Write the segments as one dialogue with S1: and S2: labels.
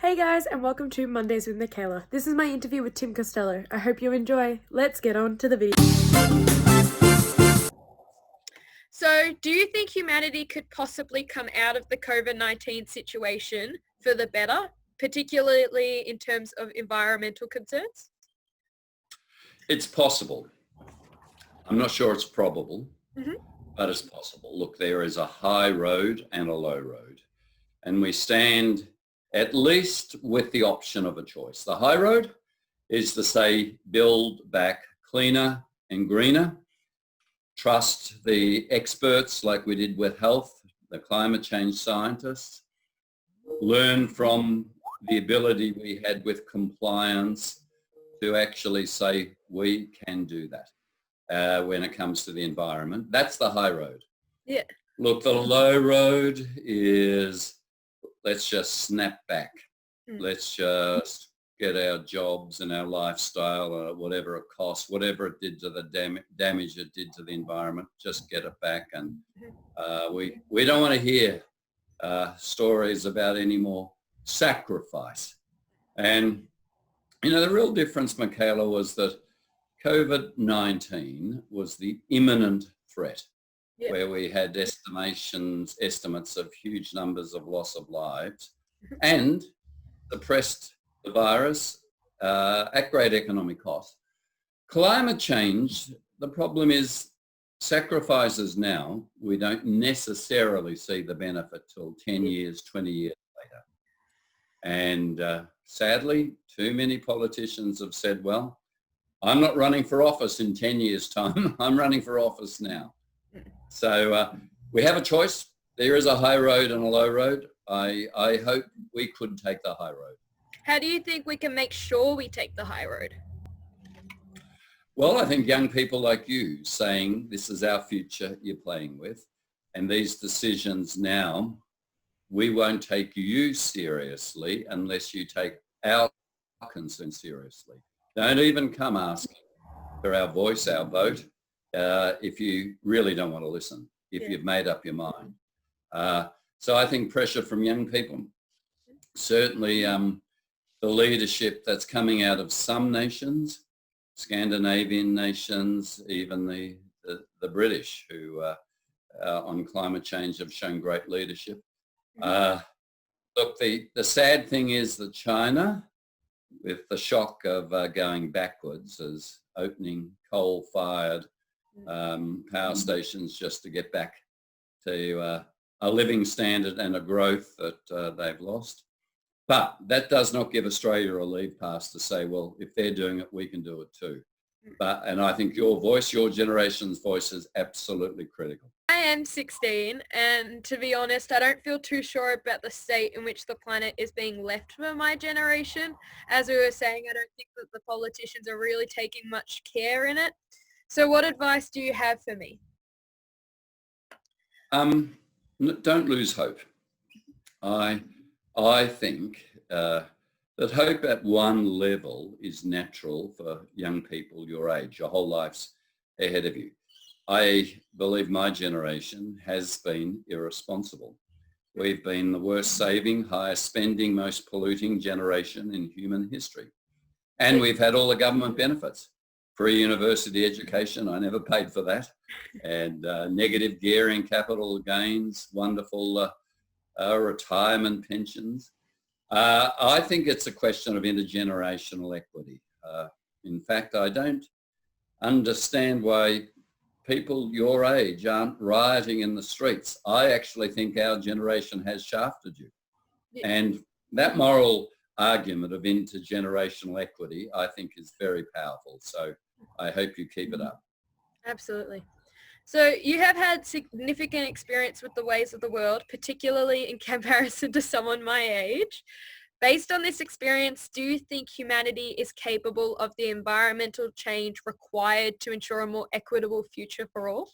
S1: Hey guys, and welcome to Mondays with Michaela. This is my interview with Tim Costello. I hope you enjoy. Let's get on to the video. So, do you think humanity could possibly come out of the COVID-19 situation for the better, particularly in terms of environmental concerns?
S2: It's possible. I'm not sure it's probable,
S1: hmm
S2: but it's possible. Look, there is a high road and a low road, and we stand at least with the option of a choice. The high road is to say, build back cleaner and greener, trust the experts like we did with health, the climate change scientists, learn from the ability we had with compliance to actually say we can do that when it comes to the environment. That's the high road.
S1: Yeah.
S2: Look, the low road is let's just snap back. Let's just get our jobs and our lifestyle, whatever it costs, whatever it did to the damage it did to the environment, just get it back. And we don't want to hear stories about any more sacrifice. And, the real difference, Michaela, was that COVID-19 was the imminent threat, where we had estimates of huge numbers of loss of lives and suppressed the virus at great economic cost. Climate change, the problem is sacrifices now, we don't necessarily see the benefit till 10 years, 20 years later. And sadly, too many politicians have said, well, I'm not running for office in 10 years' time. I'm running for office now. So we have a choice. There is a high road and a low road. I hope we could take the high road.
S1: How do you think we can make sure we take the high road?
S2: Well, I think young people like you saying this is our future you're playing with, and these decisions now, we won't take you seriously unless you take our concern seriously. Don't even come asking for our voice, our vote, if you really don't want to listen, if you've made up your mind. So I think pressure from young people, certainly the leadership that's coming out of some nations, Scandinavian nations, even the British, who on climate change have shown great leadership. Look, the sad thing is that China, with the shock of going backwards, as opening coal-fired power stations just to get back to a living standard and a growth that they've lost. But that does not give Australia a leave pass to say, well, if they're doing it, we can do it too. And I think your voice, your generation's voice is absolutely critical.
S1: I am 16, and to be honest, I don't feel too sure about the state in which the planet is being left for my generation. As we were saying, I don't think that the politicians are really taking much care in it. So what advice do you have for me?
S2: Don't lose hope. I think that hope at one level is natural for young people your age. Your whole life's ahead of you. I believe my generation has been irresponsible. We've been the worst saving, highest spending, most polluting generation in human history. And we've had all the government benefits. Free university education, I never paid for that. And negative gearing capital gains, wonderful retirement pensions. I think it's a question of intergenerational equity. In fact, I don't understand why people your age aren't rioting in the streets. I actually think our generation has shafted you. And that moral argument of intergenerational equity, I think, is very powerful. So I hope you keep it up.
S1: Absolutely. So you have had significant experience with the ways of the world, particularly in comparison to someone my age. Based on this experience, do you think humanity is capable of the environmental change required to ensure a more equitable future for all?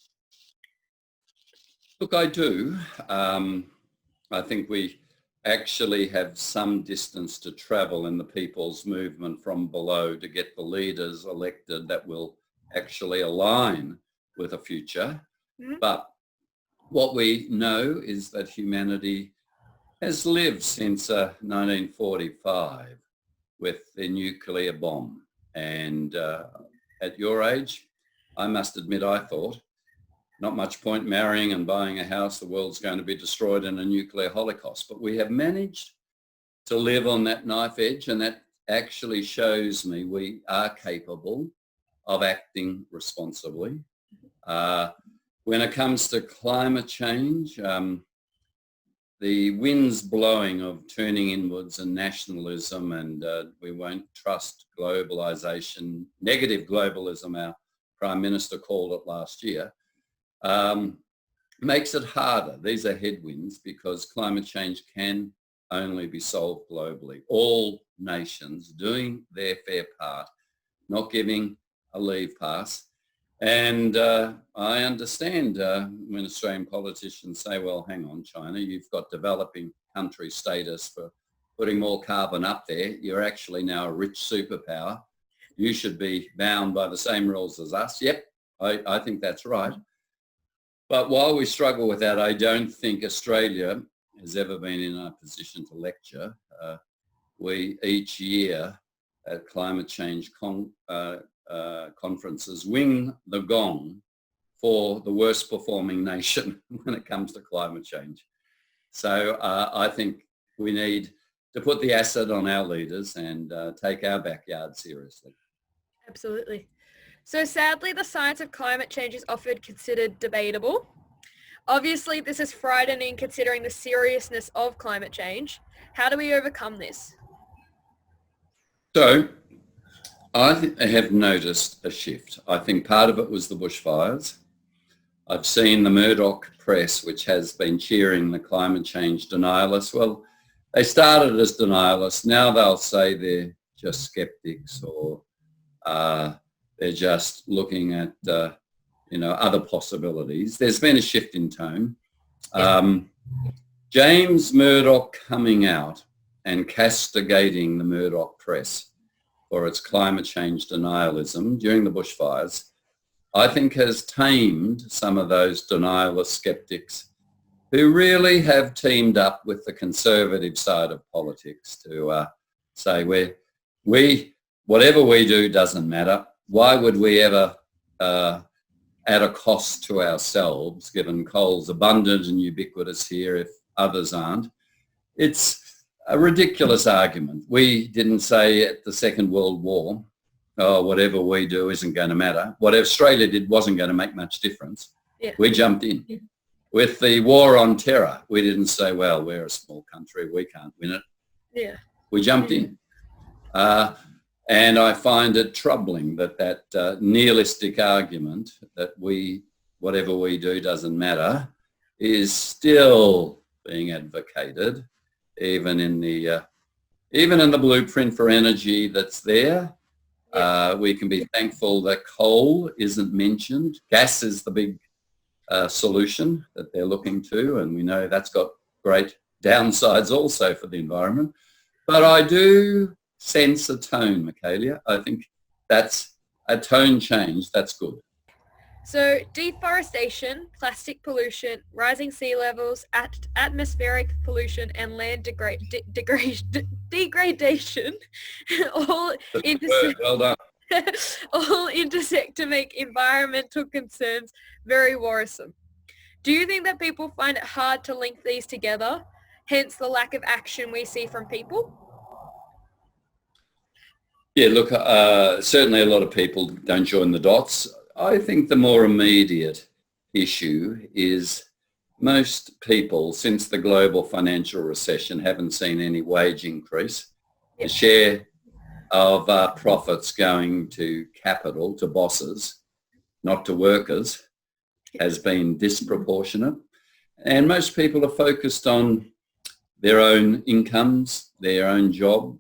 S2: Look, I do. I think we actually have some distance to travel in the people's movement from below to get the leaders elected that will actually align with a future. But what we know is that humanity has lived since 1945 with the nuclear bomb. And at your age, I must admit, I thought, not much point marrying and buying a house, the world's going to be destroyed in a nuclear holocaust. But we have managed to live on that knife edge, and that actually shows me we are capable of acting responsibly. When it comes to climate change, the winds blowing of turning inwards and nationalism, and we won't trust globalization, negative globalism, our Prime Minister called it last year, makes it harder. These are headwinds because climate change can only be solved globally. All nations doing their fair part, not giving a leave pass. And I understand when Australian politicians say, well, hang on, China, you've got developing country status for putting more carbon up there. You're actually now a rich superpower. You should be bound by the same rules as us. Yep, I think that's right. But while we struggle with that, I don't think Australia has ever been in a position to lecture. We each year at climate change conferences wing the gong for the worst performing nation when it comes to climate change. So I think we need to put the acid on our leaders and take our backyard seriously.
S1: Absolutely. So sadly, the science of climate change is often considered debatable. Obviously, this is frightening considering the seriousness of climate change. How do we overcome this?
S2: So I have noticed a shift. I think part of it was the bushfires. I've seen the Murdoch press, which has been cheering the climate change denialists. Well, they started as denialists. Now they'll say they're just skeptics, or they're just looking at other possibilities. There's been a shift in tone. James Murdoch coming out and castigating the Murdoch press for its climate change denialism during the bushfires, I think has tamed some of those denialist skeptics who really have teamed up with the conservative side of politics to say whatever we do doesn't matter. Why would we ever at a cost to ourselves, given coal's abundant and ubiquitous here if others aren't? It's a ridiculous argument. We didn't say at the Second World War, oh, whatever we do isn't going to matter. What Australia did wasn't going to make much difference. Yeah. We jumped in. Yeah. With the war on terror, we didn't say, well, we're a small country, we can't win it. Yeah. We jumped in. And I find it troubling that nihilistic argument that whatever we do doesn't matter is still being advocated, even in the blueprint for energy that's there. We can be thankful that coal isn't mentioned. Gas is the big solution that they're looking to, and we know that's got great downsides also for the environment. But I do sense a tone, Michaela. I think that's a tone change. That's good.
S1: So deforestation, plastic pollution, rising sea levels, atmospheric pollution, and land degradation all intersect to make environmental concerns very worrisome. Do you think that people find it hard to link these together, hence the lack of action we see from people?
S2: Yeah, look, certainly a lot of people don't join the dots. I think the more immediate issue is most people, since the global financial recession, haven't seen any wage increase. The share of profits going to capital, to bosses, not to workers, has been disproportionate. And most people are focused on their own incomes, their own job.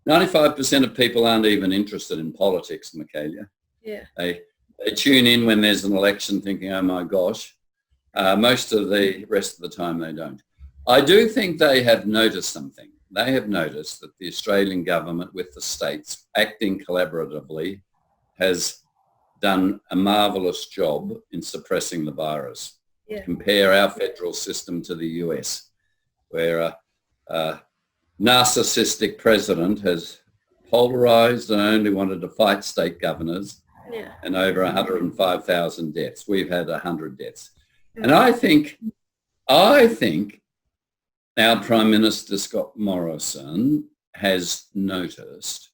S2: 95% of people aren't even interested in politics, Michaela. Yeah. They tune in when there's an election thinking, oh my gosh. Most of the rest of the time they don't. I do think they have noticed something. They have noticed that the Australian government with the states acting collaboratively has done a marvellous job in suppressing the virus. Yeah. Compare our federal system to the US. where a narcissistic president has polarized and only wanted to fight state governors, and over 105,000 deaths. We've had 100 deaths. And I think our Prime Minister, Scott Morrison, has noticed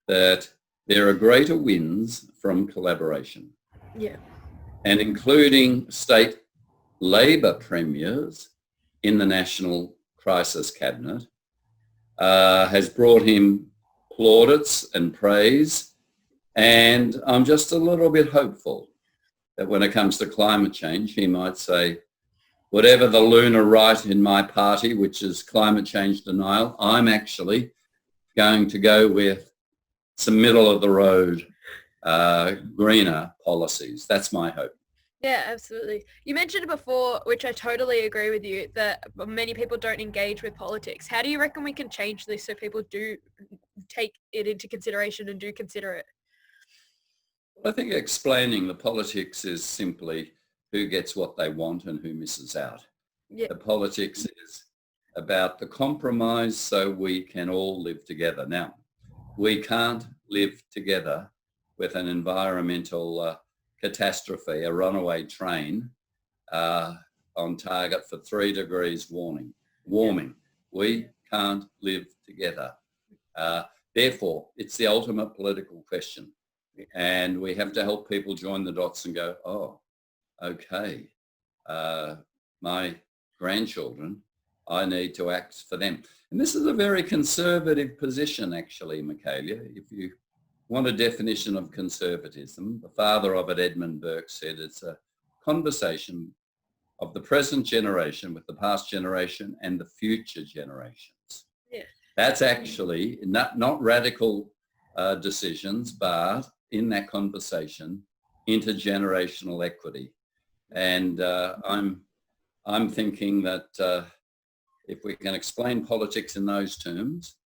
S2: that there are greater wins from collaboration.
S1: Yeah.
S2: And including state Labor premiers in the National Crisis Cabinet has brought him plaudits and praise. And I'm just a little bit hopeful that when it comes to climate change, he might say, whatever the lunar right in my party, which is climate change denial, I'm actually going to go with some middle of the road, greener policies. That's my hope.
S1: Yeah, absolutely. You mentioned before, which I totally agree with you, that many people don't engage with politics. How do you reckon we can change this so people do take it into consideration and do consider it?
S2: I think explaining the politics is simply who gets what they want and who misses out.
S1: Yeah.
S2: The politics is about the compromise so we can all live together. Now, we can't live together with an environmental catastrophe, a runaway train on target for 3 degrees warming. We can't live together. Therefore, it's the ultimate political question. And we have to help people join the dots and go, oh, okay, my grandchildren, I need to act for them. And this is a very conservative position, actually, Michaela. If you want a definition of conservatism, the father of it, Edmund Burke, said it's a conversation of the present generation with the past generation and the future generations.
S1: Yeah.
S2: That's actually not radical decisions, but in that conversation, intergenerational equity. And I'm thinking that if we can explain politics in those terms,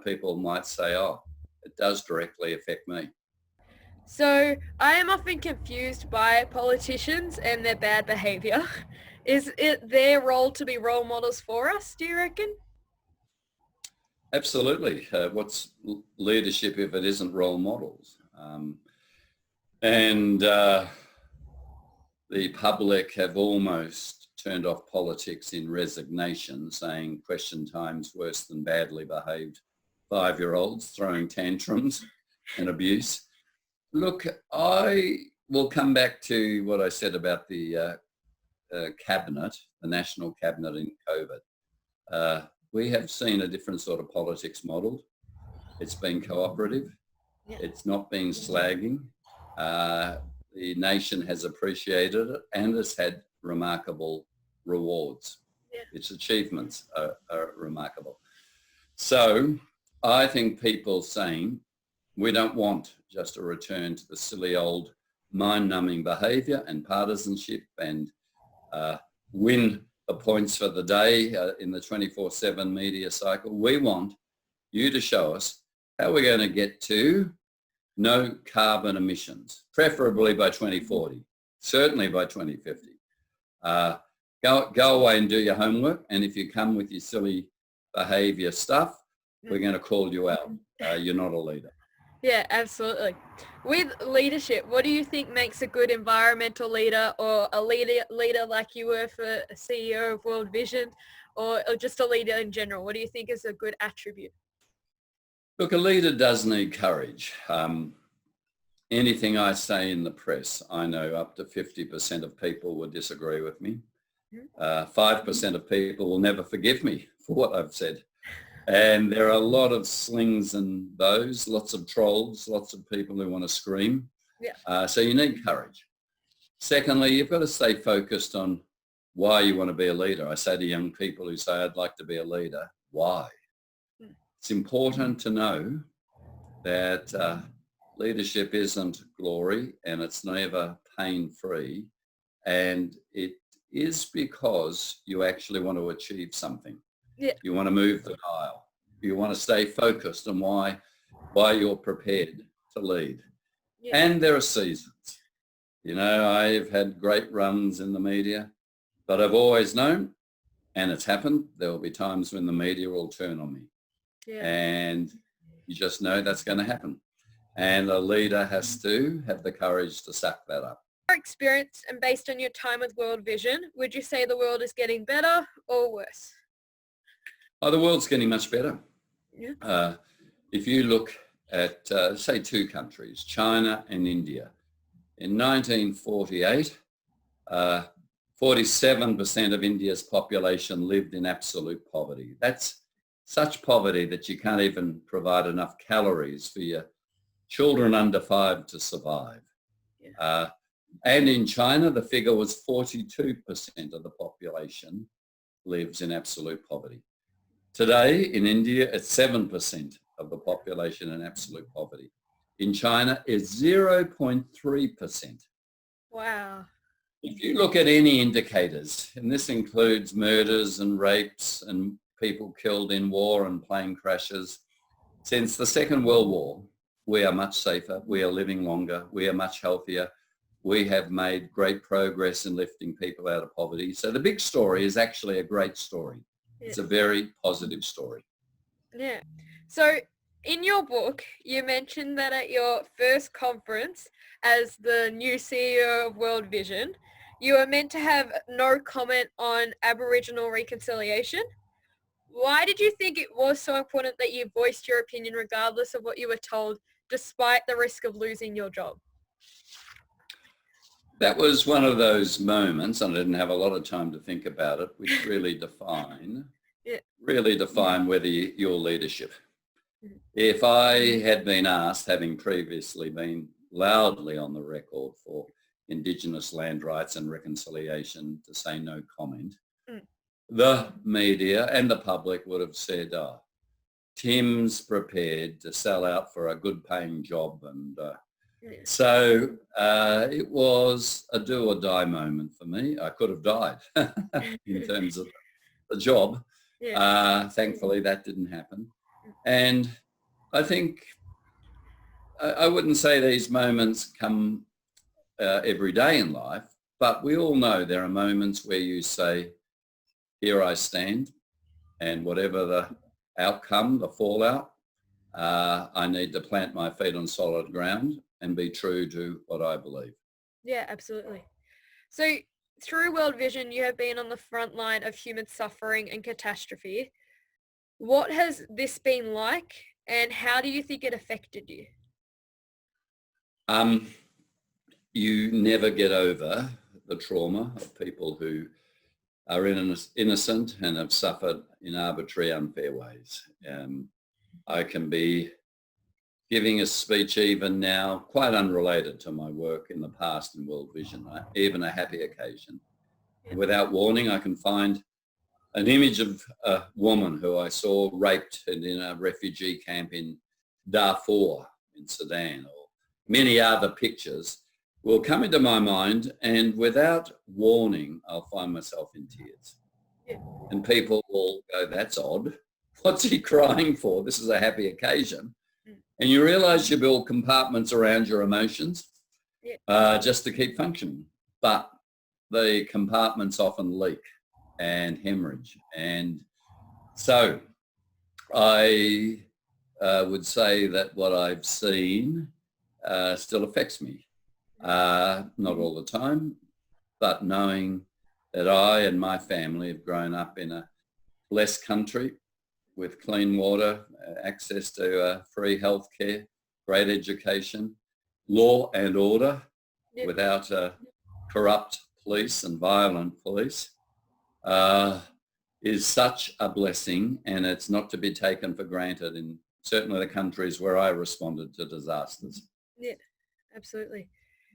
S2: people might say, oh, it does directly affect me.
S1: So I am often confused by politicians and their bad behaviour. Is it their role to be role models for us, do you reckon?
S2: Absolutely. What's leadership if it isn't role models? The public have almost turned off politics in resignation, saying question time's worse than badly behaved 5-year-olds throwing tantrums and abuse. Look, I will come back to what I said about the cabinet, the national cabinet in COVID. We have seen a different sort of politics modelled. It's been cooperative.
S1: Yeah.
S2: It's not been slagging. The nation has appreciated it and it's had remarkable rewards.
S1: Yeah.
S2: Its achievements are remarkable. So I think people saying we don't want just a return to the silly old mind-numbing behaviour and partisanship and win the points for the day in the 24/7 media cycle. We want you to show us how we're going to get to no carbon emissions, preferably by 2040, certainly by 2050. Go away and do your homework, and if you come with your silly behaviour stuff, we're going to call you out. You're not a leader.
S1: Yeah, absolutely. With leadership, what do you think makes a good environmental leader, or a leader like you were for a CEO of World Vision, or just a leader in general? What do you think is a good attribute?
S2: Look, a leader does need courage. Anything I say in the press, I know up to 50% of people will disagree with me. 5% of people will never forgive me for what I've said. And there are a lot of slings and bows, lots of trolls, lots of people who want to scream.
S1: Yeah.
S2: So you need courage. Secondly, you've got to stay focused on why you want to be a leader. I say to young people who say, I'd like to be a leader, why? It's important to know that leadership isn't glory and it's never pain-free. And it is because you actually want to achieve something.
S1: Yeah.
S2: You want to move the dial. You want to stay focused on why you're prepared to lead.
S1: Yeah.
S2: And there are seasons. You know, I've had great runs in the media, but I've always known and it's happened, there will be times when the media will turn on me.
S1: Yeah.
S2: And you just know that's going to happen. And a leader has to have the courage to suck that up.
S1: Your experience and based on your time with World Vision, would you say the world is getting better or worse?
S2: Oh, the world's getting much better.
S1: Yeah.
S2: If you look at, say, two countries, China and India, in 1948, 47% of India's population lived in absolute poverty. That's such poverty that you can't even provide enough calories for your children under 5 to survive.
S1: Yeah.
S2: And in China, the figure was 42% of the population lives in absolute poverty. Today in India, it's 7% of the population in absolute poverty. In China, it's 0.3%.
S1: Wow.
S2: If you look at any indicators, and this includes murders and rapes and people killed in war and plane crashes, since the Second World War, we are much safer, we are living longer, we are much healthier, we have made great progress in lifting people out of poverty. So the big story is actually a great story.
S1: Yeah.
S2: It's a very positive story.
S1: Yeah. So in your book, you mentioned that at your first conference as the new CEO of World Vision, you were meant to have no comment on Aboriginal reconciliation. Why did you think it was so important that you voiced your opinion regardless of what you were told, despite the risk of losing your job?
S2: That was one of those moments, and I didn't have a lot of time to think about it, which really define whether your leadership. If I had been asked, having previously been loudly on the record for Indigenous land rights and reconciliation, to say no comment, the media and the public would have said, Tim's prepared to sell out for a good paying job. And so it was a do or die moment for me. I could have died in terms of the job. Thankfully, that didn't happen. And I think I wouldn't say these moments come every day in life, but we all know there are moments where you say, here I stand, and whatever the outcome, the fallout, I need to plant my feet on solid ground and be true to what I believe.
S1: Yeah, absolutely. So through World Vision, you have been on the front line of human suffering and catastrophe. What has this been like, and how do you think it affected you?
S2: You never get over the trauma of people who are innocent and have suffered in arbitrary, unfair ways. I can be giving a speech even now, quite unrelated to my work in the past in World Vision, even a happy occasion. And without warning, I can find an image of a woman who I saw raped in a refugee camp in Darfur in Sudan, or many other pictures will come into my mind, and without warning, I'll find myself in tears. And people will go, that's odd. What's he crying for? This is a happy occasion. And you realize you build compartments around your emotions just to keep functioning. But the compartments often leak and hemorrhage. And so I would say that what I've seen still affects me. Not all the time, but knowing that I and my family have grown up in a blessed country with clean water, access to free healthcare, great education, law and order, without corrupt police and violent police, is such a blessing, and it's not to be taken for granted in certainly the countries where I responded to disasters.
S1: Yeah, absolutely.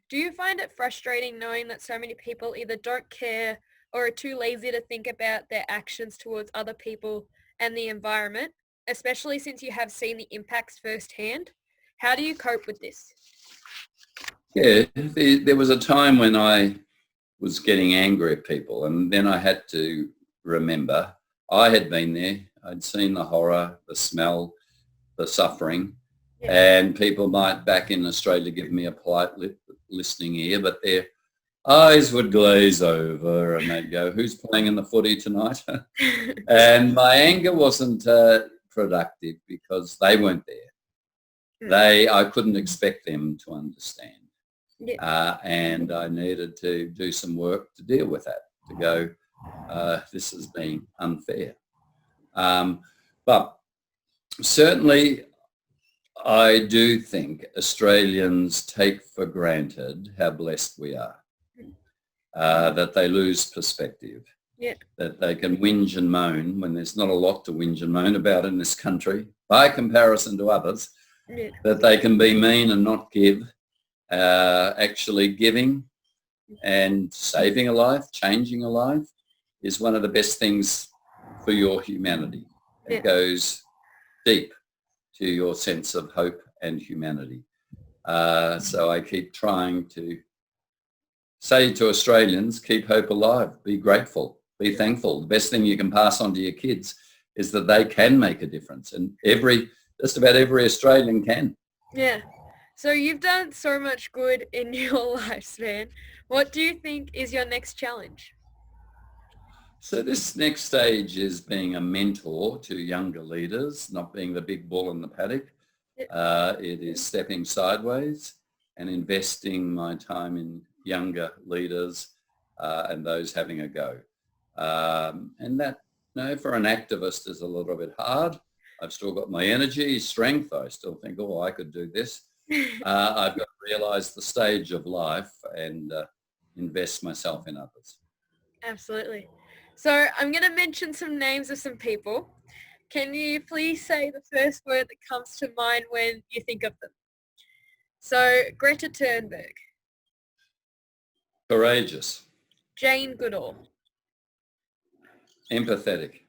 S1: Do you find it frustrating knowing that so many people either don't care or are too lazy to think about their actions towards other people and the environment, especially since you have seen the impacts firsthand? How do you cope with this?
S2: Yeah, there was a time when I was getting angry at people, and then I had to remember I had been there. I'd seen the horror, the smell, the suffering, and people might back in Australia give me a polite listening ear, but they're eyes would glaze over and they'd go, who's playing in the footy tonight? And my anger wasn't productive because they weren't there. I couldn't expect them to understand.
S1: Yeah.
S2: And I needed to do some work to deal with that, to go, this is being unfair. But certainly I do think Australians take for granted how blessed we are, that they lose perspective, that they can whinge and moan when there's not a lot to whinge and moan about in this country by comparison to others, that they can be mean and not give. Actually giving and saving a life, changing a life is one of the best things for your humanity. It goes deep to your sense of hope and humanity. So I keep trying to say to Australians, keep hope alive, be grateful, be thankful. The best thing you can pass on to your kids is that they can make a difference, and just about every Australian can.
S1: Yeah. So you've done so much good in your lifespan. What do you think is your next challenge?
S2: So this next stage is being a mentor to younger leaders, not being the big bull in the paddock. It is stepping sideways and investing my time in younger leaders and those having a go. And that, for an activist is a little bit hard. I've still got my energy, strength. I still think, oh, I could do this. I've got to realise the stage of life and invest myself in others.
S1: Absolutely. So I'm going to mention some names of some people. Can you please say the first word that comes to mind when you think of them? So Greta Thunberg.
S2: Courageous.
S1: Jane Goodall.
S2: Empathetic.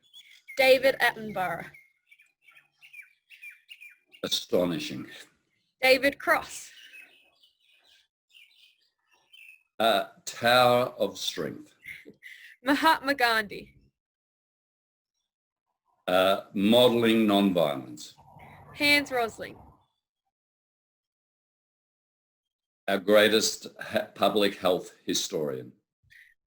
S1: David Attenborough.
S2: Astonishing.
S1: David Cross.
S2: Tower of strength.
S1: Mahatma Gandhi.
S2: Modelling non-violence.
S1: Hans Rosling.
S2: Our greatest public health historian.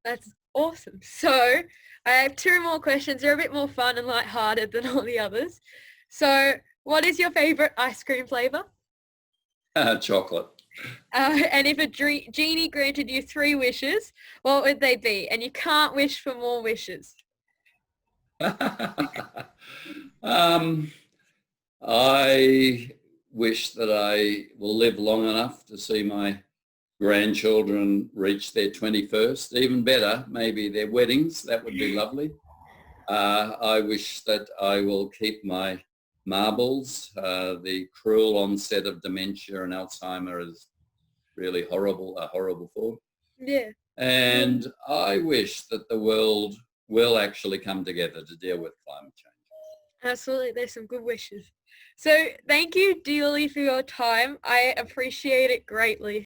S1: That's awesome. So I have two more questions. They're a bit more fun and lighthearted than all the others. So what is your favourite ice cream flavour?
S2: Chocolate.
S1: And if a genie granted you 3 wishes, what would they be? And you can't wish for more wishes.
S2: I wish that I will live long enough to see my grandchildren reach their 21st. Even better, maybe their weddings. That would be lovely. I wish that I will keep my marbles. The cruel onset of dementia and Alzheimer is really a horrible thought.
S1: Yeah.
S2: And I wish that the world will actually come together to deal with climate change.
S1: Absolutely. There's some good wishes. So thank you dearly for your time. I appreciate it greatly.